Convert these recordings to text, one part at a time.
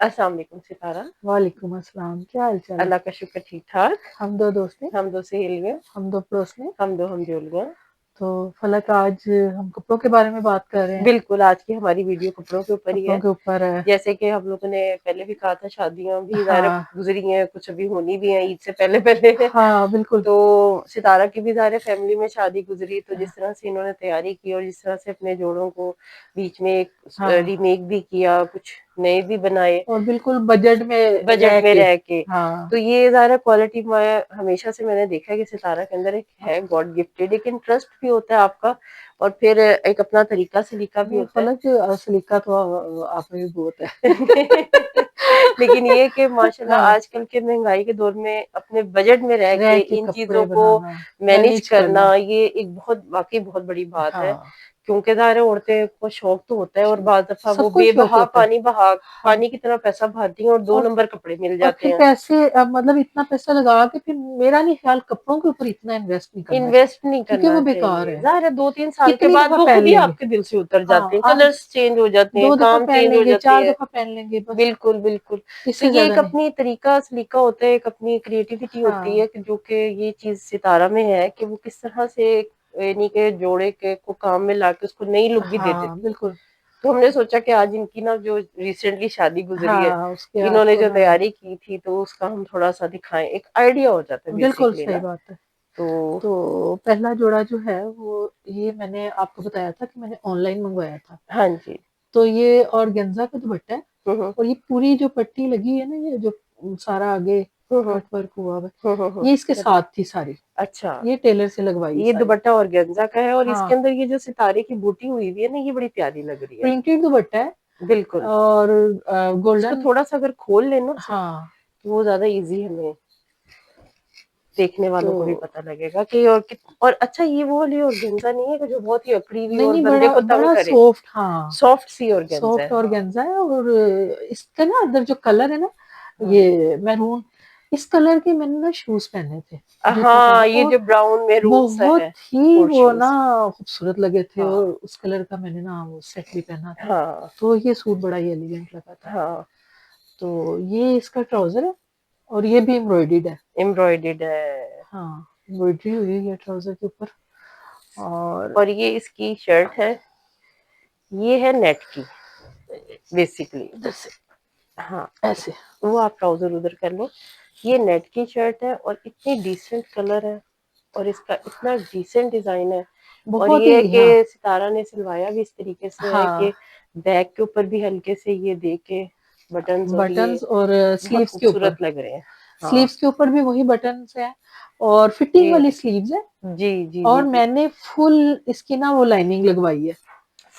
अस्सलाम वालेकुम सितारा। वालेकुम अस्सलाम। क्या हाल चाल है? अल्लाह का शुक्र ठीक ठाक। हम दो दोस्त हैं, हम दो सहेलियां, हम दो पड़ोस में। हम दो हमजोलियां। तो फलक आज हम कपड़ों के बारे में बात कर रहे हैं। बिल्कुल, आज की हमारी वीडियो कपड़ों के ऊपर ही कपड़ों है। के ऊपर है। जैसे कि हम लोगों ने पहले भी कहा था, शादियां भी ज़ाहिर हाँ गुजरी हैं, कुछ अभी होनी भी हैं ईद से पहले पहले। हाँ बिल्कुल। तो सितारा की भी ज़ाहिर फैमिली में शादी गुजरी, तो जिस तरह से इन्होंने तैयारी की और जिस तरह से अपने जोड़ों को बीच में एक हाँ रीमेक भी किया, कुछ नए भी बनाए और बिल्कुल बजट में रह बजट में के। रह के। हाँ तो ये ज़ाहिर क्वालिटी मैं हमेशा से मैंने देखा है कि सितारा के अंदर एक है गॉड गिफ्टेड, एक इंटरेस्ट भी होता है आपका, और फिर एक अपना तरीका सलीका भी नहीं होता है। फलक सलीका तो आप में भी बहुत है। लेकिन ये कि माशाल्लाह हाँ आजकल के महंगाई के दौर में अपने बजट में रह रह के के इन कपड़े चीजों को बनाना, मैनेज मैनेज करना। करना, ये एक बहुत वाकई बहुत बड़ी बात है। हाँ क्योंकि ज़ाहिर है औरतें को शौक तो होता है और बाज़ दफा वो सबको शौक बेबहा होता है। हाँ पानी की तरह पैसा भरती हैं और दो और नंबर कपड़े मिल और जाते फिर हैं। पैसे मतलब इतना पैसा लगा के फिर मेरा नहीं ख्याल कपड़ों के ऊपर इतना इन्वेस्ट नहीं करना चाहिए, इन्वेस्ट नहीं क्योंकि करना वो बेकार चाहिए। है। ज़ाहिर है 2-3 साल के कितनी बाद दफा वो खुद पहन ही लेंगे। आपके दिल से उतर जाते हाँ हैं, आप कलर्स चेंज हो जाते हैं, 2 दफा काम पहन चेंज हो लेंगे, जाती 4 है। दफा पहन लेंगे बस, बिल्कुल, बिल्कुल। तो इससे ये एक ज्यादा नहीं। अपनी तरीका सलीका होता है, एक अपनी क्रिएटिविटी होती हाँ है कि जो कि ये चीज़ सितारा में है कि वो किस तरह से यानी के जोड़े के को काम में लाके उसको नई लुक भी दे हाँ देती है। बिल्कुल। तो हमने सोचा कि आज इनकी ना जो रिसेंटली शादी गुजरी है, हाँ उसके आज इन्होंने जो थोड़ा तैयारी की थी तो उसका हम थोड़ा-सा दिखाएँ, एक आइडिया हो जाता है बिल्कुल बेसिकली सही ना। बात है। तो तो पहला जोड़ा जो है वो ये मैंने आपको बताया था कि मैंने ऑनलाइन मंगवाया था। हाँ जी। तो ये ऑर्गेन्जा का दुपट्टा है हुँ, हुँ। और ये पूरी जो पट्टी लगी है ना, ये जो सारा आगे हुँ, हुँ। कट वर्क हुआ हुआ है, हुँ, हुँ, हुँ। ये इसके साथ थी सारी। अच्छा, ये टेलर से लगवाई है ये सारी। दुपट्टा ऑर्गेन्जा का है और इसके हाँ अंदर ये जो सितारे की बूटी हुई हुई है ना, ये बड़ी प्यारी लग रही है। प्रिंटेड दुपट्टा है बिल्कुल। और इसको गोल्डन। थोड़ा-सा अगर खोल लें ना, हाँ तो वो ज़्यादा ईज़ी हमें देखने तो वालों को भी पता लगेगा कि और अच्छा, ये वो वाली ऑर्गेन्जा नहीं है कि जो बहुत ही अकड़ी हुई नहीं और नहीं, बंदे बड़ा को तंग बड़ा करे। सॉफ्ट। हाँ सॉफ्ट सी ऑर्गेन्जा सॉफ्ट है, हाँ। ऑर्गेन्जा है और इसका ना अंदर जो कलर है ना, हाँ। ये मैरून, इस कलर के मैंने ना शूज पहने थे, जूता पहना हाँ, ये और जो ब्राउन मैरून सा बहुत है, ही स्पोर्ट वो ना शूज़। खूबसूरत लगे थे और हाँ, उस कलर का मैंने ना वो सेट भी पहना था। हाँ, तो ये सूट बड़ा ही एलिगेंट लगा था। हाँ। तो ये इसका ट्राउजर है और ये भी एम्ब्रॉयडर्ड है। एम्ब्रॉयडर्ड है। हाँ एम्ब्रॉयडरी हुई है ये ट्राउजर के ऊपर। और और ये इसकी शर्ट है, ये है नेट की बेसिकली। इधर से हाँ, ऐसे वो आप ट्राउज़र उधर कर लो। ये नेट की शर्ट है और इतनी डिसेंट कलर है और इसका इतना डिसेंट डिज़ाइन है। और बहुत ये है ही। हाँ कि सितारा ने सिलवाया भी इस तरीके से है हाँ कि बैक के ऊपर भी हल्के से ये दे के बटन्स, और ये बटन्स और बहुत स्लीव्स के ऊपर, खूबसूरत लग रहे हैं। हाँ, स्लीव्स के ऊपर भी वही बटन्स है और फिटिंग ये वाली देखिए। स्लीव्स है। जी, जी, जी, और जी। मैंने फुल इसकी ना वो लाइनिंग लगवाई है।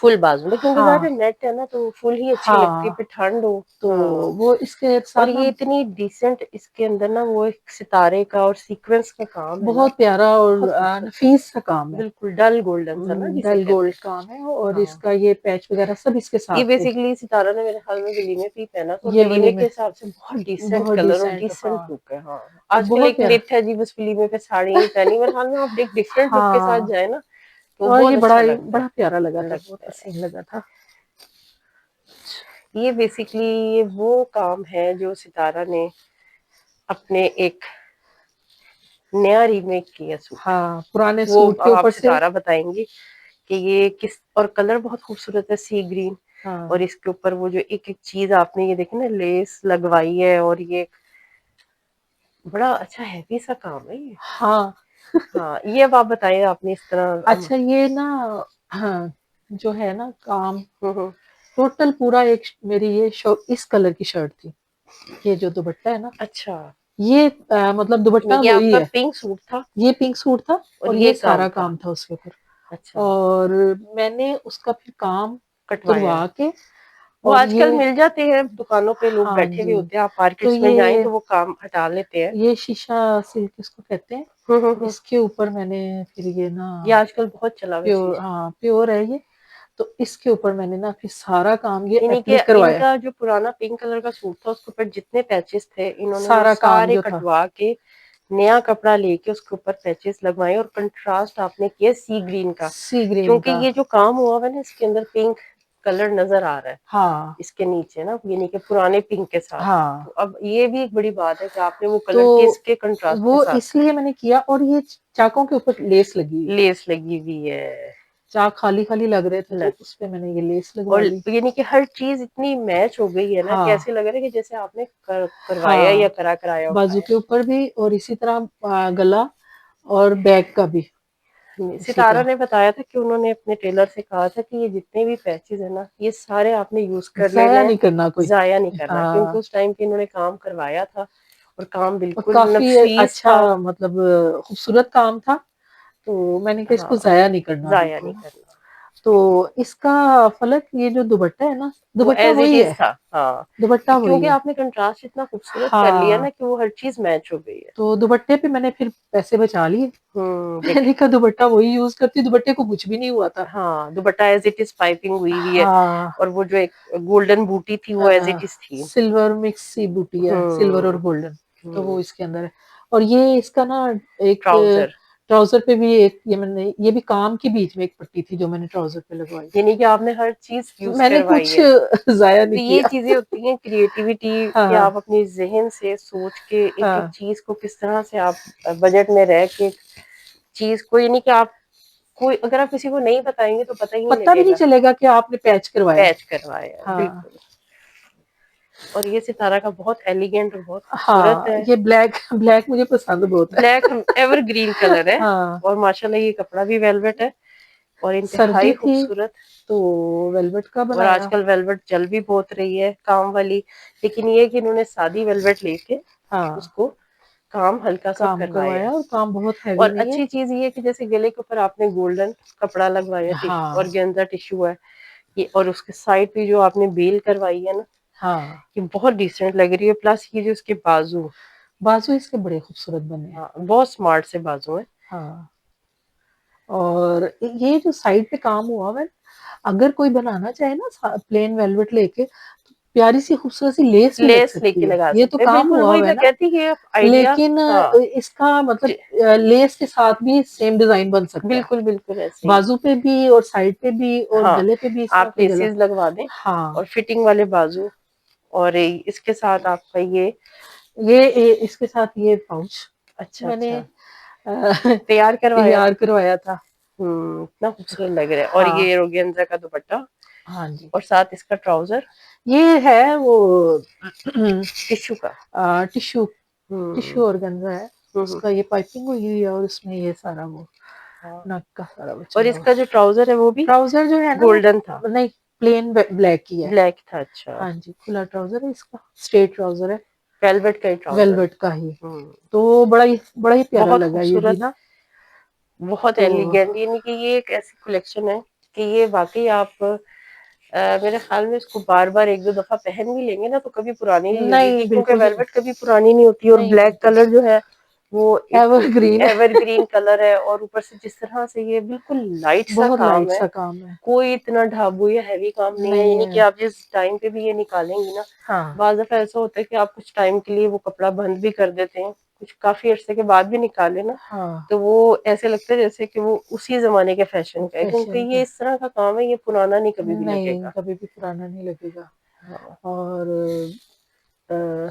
फुल बाजू में, क्योंकि ज़्यादा हाँ नेट है ना तो फुल ही अच्छी लगती है, हाँ फिर ठंड हो। तो हाँ। वो इसके और साथ ना ये इतनी डिसेंट, इसके अंदर ना वो एक सितारे का और सीक्वेंस का काम है ना, बहुत प्यारा और बहुत खूबसूरत है। नफीस सा काम है। बिल्कुल डल गोल्डन सा ना जिसे डल कहते गोल्ड हैं। काम है और हाँ, इसका ये पैच वगैरह सब इसके ये साथ थे। बेसिकली सितारा ने मेरे ख्याल में वलीमे पे ही पहना था और ये वाली वलीमे के में हिसाब से बहुत डिसेंट बहुत कलर और डिसेंट। डिसेंट हाँ लुक है। हाँ, और आजकल बहुत एक प्यारा। मिथ है जी, बस वलीमे पे साड़ी नहीं पहनी, मेरे ख्याल में आप एक डिफरेंट लुक के साथ हाँ जाए ना तो और ये बहुत बड़ा अच्छा लगता है। बड़ा प्यारा लगा था, बहुत लगता है हसीन लगा था। ये बेसिकली ये वो काम है जो सितारा ने अपने एक नया रीमेक किया सूट। हाँ पुराने वो सूट के आप ऊपर से। सितारा बताएंगी कि ये किस, और कलर बहुत खूबसूरत है, सी ग्रीन। और हाँ इसके ऊपर वो जो एक एक चीज आपने ये देखी ना, लेस लगवाई है, और ये बड़ा अच्छा हैवी सा काम है ये। हाँ हाँ, ये अब आप बताइए, आपने इस तरह अच्छा ये ना, हाँ जो है ना काम, हम्म। टोटल पूरा एक मेरी ये इस कलर की शर्ट थी। ये जो दुपट्टा है ना, अच्छा, ये मतलब दुपट्टा ये वही आपका है। पिंक सूट था ये पिंक सूट था और और ये ये काम सारा था। काम था उसके ऊपर। अच्छा, और मैंने उसका फिर काम कटवाया उतरवा है। के वो और आजकल ये। मिल जाते हैं दुकानों पे, लोग हाँ बैठे हुए जी। होते हैं, आप तो मार्केट्स में जाएं तो वो काम हटा लेते हैं। ये शीशा सिल्क इसको कहते हैं। हम्म। इसके ऊपर मैंने फिर ये ना ये आजकल बहुत चला हुआ प्योर, शीश। हाँ प्योर है ये। तो इसके ऊपर मैंने ना फिर सारा काम ये यानी कि एप्लिक करवाया। इनका जो पुराना पिंक कलर का सूट था उसके ऊपर जितने पैचेस थे, इन्होंने वो सारा काम सारे जो था कटवा के नया कपड़ा लेके उसके ऊपर पैचेस लगवाए, और कंट्रास्ट आपने किया सी ग्रीन का। सी ग्रीन क्योंकि का। ये जो काम हुआ हुआ है ना इसके अंदर, पिंक कलर नजर आ रहा है हाँ इसके नीचे ना, यानी कि पुराने पिंक के साथ। हाँ। तो अब ये भी एक बड़ी बात है कि आपने वो तो कलर के इसके कंट्रास्ट के वो साथ इसलिए मैंने किया, और ये चाकों के ऊपर लेस लगी हुई है। लेस लगी हुई है। चाक खाली खाली लग रहे थे, तो लग उस पे मैंने ये लेस लगवा और ली। यानी कि हर चीज इतनी मैच हो गई है ना कि हाँ ऐसे लग रहा है कि जैसे आपने करवाया या हाँ, कराया होता बाजू है। के ऊपर भी, और इसी तरह गला और बैक का भी इसी सितारा तरह। ने बताया था कि उन्होंने अपने टेलर से कहा था कि ये जितने भी पैचेस है ना, ये सारे आपने यूज कर लेने जाया हैं, नहीं करना कोई। जाया नहीं करना, क्योंकि हाँ, उस टाइम पे इन्होंने काम करवाया था और काम और बिल्कुल काफी नफीस अच्छा, था। मतलब खूबसूरत काम था। तो मैंने कहा इसको हाँ, जाया नहीं करना जाया नहीं बिल्कुल। करना। तो इसका फलक, ये जो दुपट्टा है ना, वो दुपट्टा एज इट वही इज है, था। हाँ, दुपट्टा वही क्योंकि है। आपने कंट्रास्ट इतना खूबसूरत कर लिया ना हाँ, कि वो हर चीज मैच हो गई है। तो दुपट्टे पे मैंने फिर पैसे बचा लिए। देख। मैंने कहा दुपट्टा वही यूज करती, दुपट्टे को कुछ भी नहीं हुआ था। हाँ, dupatta as it is piping हुई हुई है। हाँ, और वो जो एक गोल्डन बूटी थी वो एज इट इज थी। सिल्वर मिक्स सी बूटी है, सिल्वर और हम्म गोल्डन। तो वो हम्म इसके अंदर है। और ये इसका ना एक ट्राउजर, ट्राउजर पे भी एक, ये मैंने, ये भी काम के बीच में एक पट्टी थी जो मैंने ट्राउजर पे लगवाई। यानी कि आपने हर चीज यूज मैंने करवाई कुछ है। जाया तो नहीं ये किया। चीजें होती हैं क्रिएटिविटी, कि हाँ आप अपने जहन से सोच के एक एक हाँ, चीज को किस तरह से आप बजट में रह के चीज को, यानी कि आप कोई अगर आप किसी को नहीं बताएंगे तो पता ही नहीं पता भी नहीं लगेगा चलेगा कि आपने पैच करवाया। पैच करवाया है। हाँ बिल्कुल। और ये सितारा का बहुत एलिगेंट और बहुत खूबसूरत हाँ, है। ये ब्लैक ब्लैक मुझे पसंद बहुत है। ब्लैक एवरग्रीन कलर है। हाँ, और माशाल्लाह ये कपड़ा भी वेलवेट है और सर्दी इंतहाई थी खूबसूरत। तो वेलवेट का और बनाया। आजकल वेलवेट चल भी बहुत रही है काम वाली, लेकिन ये कि इन्होंने सादी वेलवेट लेके हाँ, उसको काम हल्का सा काम करवाया करवाया, है। और काम बहुत और हैवी नहीं है। अच्छी चीज ये है कि जैसे गले के ऊपर आपने गोल्डन कपड़ा लगवाया टिश्यू और हाँ गेंजा टिश्यू है ये, और उसके साइड पे जो आपने बेल करवाई है ना, हाँ, ये बहुत डिसेंट लग रही है। प्लस ये जो उसके बाजू, बाजू इसके बड़े खूबसूरत बने हैं। हाँ बहुत स्मार्ट से बाजू है। हाँ, और ये जो साइड पे काम हुआ है, अगर कोई बनाना चाहे ना प्लेन वेलवेट लेके, तो प्यारी सी खूबसूरत सी लेस भी लग लेस लेके सकती है। लगा ये तो सकते हैं, काम बिल्कुल हुआ वही हुआ है मैं ना। कहती कि आप आइडिया। लेकिन हाँ, इसका मतलब लेस के साथ भी सेम डिजाइन बन सकता है, बिल्कुल बिल्कुल ऐसे ही। बाजू पे भी और साइड पे भी और हाँ, गले पे भी, इस तरह आप के गला। लेसेस लगवा दें और हाँ, फिटिंग वाले बाजू, और इसके साथ आपका ये। इसके साथ ये पाउच अच्छा मैंने अच्छा, तैयार करवाया था। तैयार करवाया था। इतना खूबसूरत लग रहा है। और हाँ ये रोगेंद्रा का दुपट्टा हाँ जी, और साथ इसका ट्राउजर ये है वो टिश्यू का। टिश्यू, हम्म टिश्यू ऑर्गेन्जा है। हम्म। उसका ये पाइपिंग हुई हुई है, और उसमें ये सारा वो हाँ, नग का सारा वो और चला हुआ। इसका जो ट्राउजर है वो भी ट्राउजर जो है ना, वो गोल्डन था। नहीं, प्लेन ब्लैक ही है। ब्लैक था। अच्छा, हाँ जी, खुला ट्राउजर है इसका, स्ट्रेट ट्राउजर है, वेलवेट का ही ट्राउजर है। वेलवेट का ही। हम्म तो बड़ा ही प्यारा बहुत लगा ये भी खूबसूरत, ना। बहुत तो एलिगेंट, यानी कि ये एक ऐसी कलेक्शन है कि ये वाकई आप मेरे ख्याल में इसको बार बार एक दो दफा पहन भी लेंगे ना तो कभी पुरानी नहीं नहीं, लगेगी, क्योंकि बिल्कुल भी नहीं। वेलवेट कभी पुरानी नहीं होती। और नहीं, ब्लैक बिल्कुल कलर जो है वो एक एवरग्रीन है। एवरग्रीन कलर है, और ऊपर से जिस तरह से ये बिल्कुल लाइट सा बहुत काम लाइट है, सा काम है। कोई इतना ढाबू या हैवी काम नहीं है। नहीं यानी कि है। आप जिस टाइम पे भी ये निकालेंगी ना, हाँ बाज दफा ऐसा होता है कि आप कुछ टाइम के लिए वो कपड़ा बंद भी कर देते हैं, कुछ काफी अरसे के बाद भी निकाले ना, हाँ, तो वो ऐसे लगता है जैसे कि वो उसी जमाने के फैशन का है, क्योंकि फैशन ये का। इस तरह का काम है, ये पुराना नहीं कभी भी नहीं, लगेगा। कभी भी पुराना नहीं लगेगा। हाँ, और अ,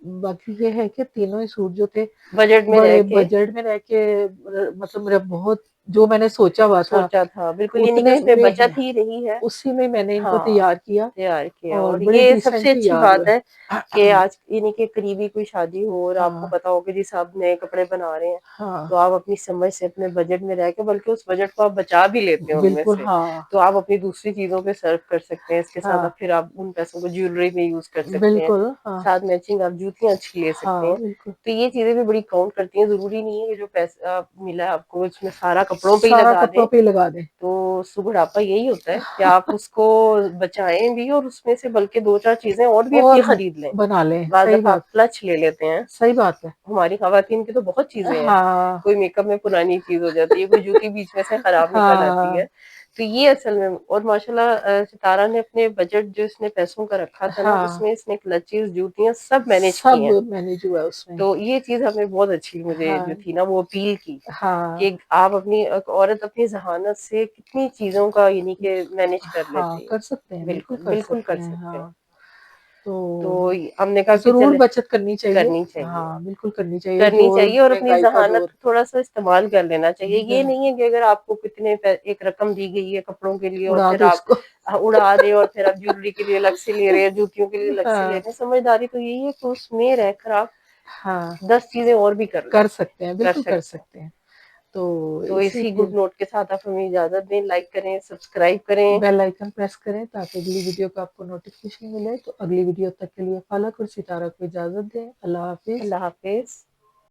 बाकी ये है कि तीनों ही सूट जो थे, बजट में रह बड़े के बजट में रह के, मतलब मेरा बहुत, जो मैंने सोचा हुआ था सोचा था, बिल्कुल ये नहीं कि उतने उसमें में बचत है, ही रही है। उसी में मैंने इनको हाँ, तैयार किया, तैयार किया। और और बड़े ये सबसे डिसेंट अच्छी तैयार बात हुए। है कि आज यानी कि करीबी कोई शादी हो और आपको हाँ पता हो कि जी साहब नए कपड़े बना रहे हैं, हाँ, तो आप अपनी समझ से अपने बजट में रह के, बल्कि उस बजट को आप बचा भी लेते हैं उनमें बिल्कुल। से, हाँ तो आप अपनी दूसरी चीजों पे सर्व कर सकते हैं। इसके साथ हाँ, अब फिर आप उन पैसों को ज्वेलरी में यूज कर सकते हैं, बिल्कुल। हाँ साथ मैचिंग आप जूतियां अच्छी ले सकते हाँ, हैं। बिल्कुल। तो ये चीजें भी बड़ी काउंट करती हैं। जरूरी नहीं है कि जो पैसा मिला है आपको उसमें सारा कपड़ों पे ही सारा लगा कपड़ों दें। पे ही लगा दें। तो सुबुढ़ापा यही होता है कि आप उसको बचाएं भी, और उसमें से बल्कि दो चार चीजें और भी अपनी और खरीद लें। बना लें, बाद सही दफा बात। आप क्लच ले लेते हैं। सही बात है। हमारी खवातीन की तो बहुत चीजें हैं, हाँ कोई मेकअप में पुरानी चीज हो जाती है, कोई जूती बीच में से खराब निकल आती है, हाँ, तो ये असल में, और माशाल्लाह सितारा ने अपने बजट जो इसने पैसों का रखा था ना, हाँ, उसमें इसने क्लचेस, जूतियाँ सब मैनेज की सब हैं। मैनेज हुआ उसमें। तो ये चीज़ हमें बहुत अच्छी, मुझे जो हाँ, थी ना वो अपील की, हाँ, कि आप अपनी एक औरत अपनी ज़हानत से कितनी चीज़ों का यानी कि मैनेज कर हाँ, लेते हैं। कर सकते हैं, बिल्कुल बिल्कुल, कर बिल्कुल सकते कर हैं, सकते हैं। हाँ। तो तो हमने कहा कि ज़रूर चले, बचत करनी चाहिए। करनी चाहिए। हाँ, बिल्कुल करनी चाहिए, करनी जोर चाहिए और अपनी महँगाई का ज़हानत दौर। थोड़ा-सा इस्तेमाल कर लेना चाहिए। ये बिल नहीं है कि अगर आपको कितने एक रकम दी गई है कपड़ों के लिए और उड़ा फिर दो आप उसको। उड़ा दें, और फिर आप ज्वेलरी के लिए अलग से ले रहे हैं, जूतियों के लिए अलग से ले हाँ, रहे हैं। समझदारी तो यही है कि उसमें रहकर आप हाँ, 10 चीज़ें और भी कर लें, कर सकते हैं, कर बिल्कुल कर सकते हैं। सकते हैं। तो तो इससे इसी गुड फिर नोट के साथ आप हमें इजाज़त दें, लाइक करें, सब्सक्राइब करें। बेल आइकन प्रेस करें ताकि अगली वीडियो का आपको नोटिफ़िकेशन मिले। तो अगली वीडियो तक के लिए फ़लक और सितारा को इजाज़त दें। अल्लाह हाफ़िज़। अल्लाह हाफ़िज़।